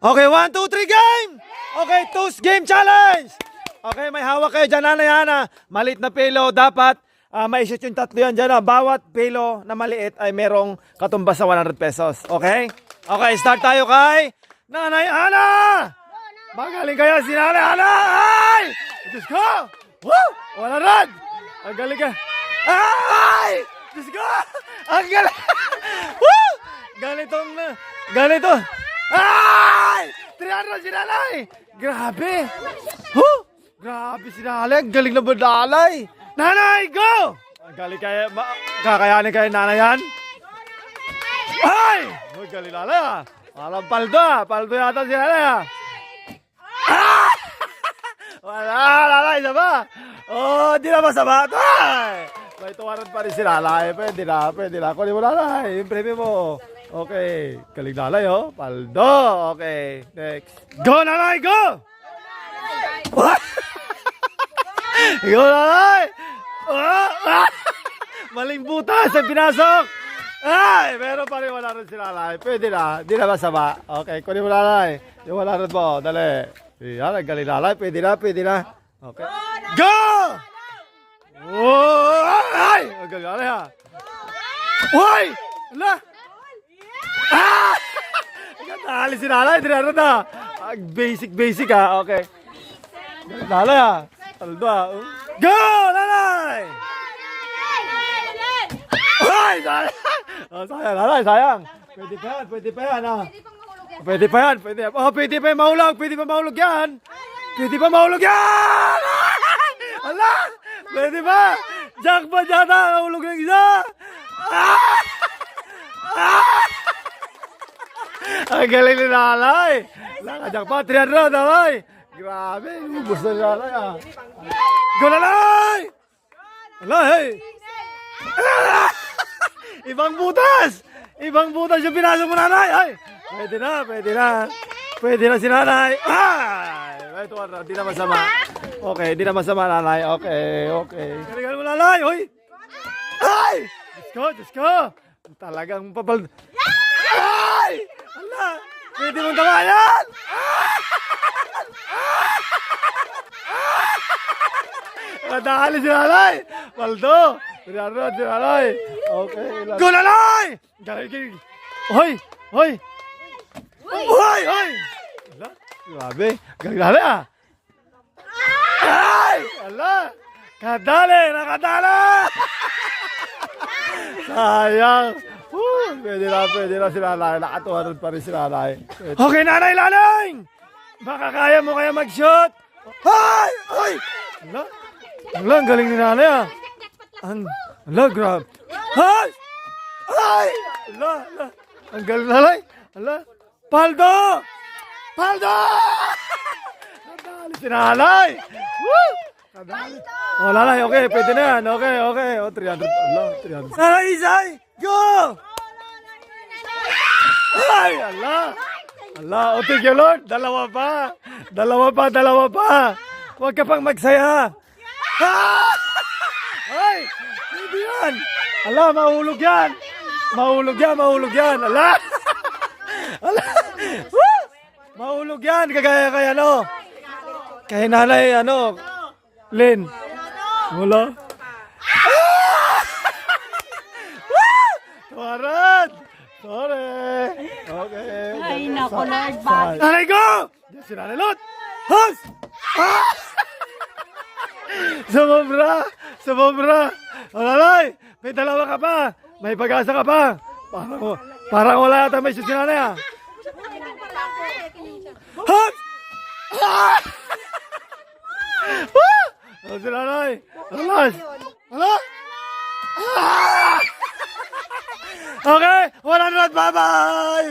Okay, 1, 2, 3, game! Okay, toast game challenge! Okay, may hawak kayo dyan, Nanay Hana. Maliit na pelo, dapat ma-shoot yung tatlo yan dyan. Bawat pelo na maliit ay merong katumbas sa 100 pesos. Okay? Okay, start tayo kay Nanay Hana! Magaling kaya si Nanay Hana! Ay! Diyos ko! Woo! 100! Ang galing ka! Ay! Diyos ko! Ang galing! Woo! Ganito! Ay! 300 si Nanay! Grabe! Huh! Grabe si Nanay! Ang galing na badalay! Nanay, go! Ang galing kaya, kakayanin kaya Nanay yan? Ay! Ang galing Nanay ah! Parang paldo yata si Nanay ah! Ah! Wala, Nanay, isa ba? Oh, di na masama ito ay! May tuwaran pa rin si Nanay. Pwede na. Kunin mo Nanay, yung premium mo. Okay, galing Nanay oh. Paldo, okay. Next. Go Nanay, go! Go Nanay! Maling butas ang pinasok! Ay, meron pa rin 100 si Nanay. Pwede na, di na masama. Okay, kunin mo Nanay. Yung 100 mo, dali. Yan, galing Nanay. Pwede na. Okay. Go! Oh, ay! Ang galing Nanay ha. Uy! Ala! Ah! Nali si Nanay, dinarad na. Basic ha, okay. Nanay ha. Taldo ha. Go, Nanay! Ay, Nanay! Oh, sayang, Nanay, sayang. Pwede pa yan ha. Pwede pa yan. Oh, pwede pa mahulog yan. Ala! Pwede ba? Jackpot yata, mahulog ng isa. Ang galing ni Nanay. Nakajakpa, 300, Nanay. Grabe, gusto ni Nanay ah. Go Nanay! Nanay! Ibang butas yung pinasok mo Nanay. Ay, pwede na si Nanay. Ay, ito, di na masama. Okay, di na masama Nanay. Okay. Galingan mo Nanay, hoy! Ay! Diyos ko! Talagang papal... Ay! Ala! Pwede mong tamayan! Nadali si Nanay! Paldo! Pinarod si Nanay! Okay. Go Nanay! Galing! Hoy! Ala! Grabe! Galing Nanay ah! Ay! Ala! Nakadali! Sayang! Pwede na si Nanay. Nakatuharad pa rin si Nanay. Okay, Nanay Lalang! Baka kaya mo kaya mag-shot? Ay! Ala! Ang galing ni Nanay ah! Ala, grab! Ay! Ala! Ang galing Nanay! Ala! Paldo! Nadali si Nanay! Woo! Nadali! Oh, Nanay, okay, pwede na yan. Okay. Oh, 300. Ala, 300. Nanay, Isay! Go! Ay, ala, o thank you Lord, dalawa pa. Huwag ka pang magsaya. Ay, hindi yan. Ala, mahulog yan. Ala. Woo! Mahulog yan, kagaya kay ano. Kay Nanay, Lynn. Wala. Tuwarad! Sorry! Okay. Ay, naku, Lord, bakit? Nanay ko! Diyan si Nanay Lot! Hus! Sumobra! O Nanay, may dalawa ka pa! May pag-asa ka pa! Parang wala yata may shoot si Nanay ah! Hus! O si Nanay! Alas! Okay, 100, bye-bye!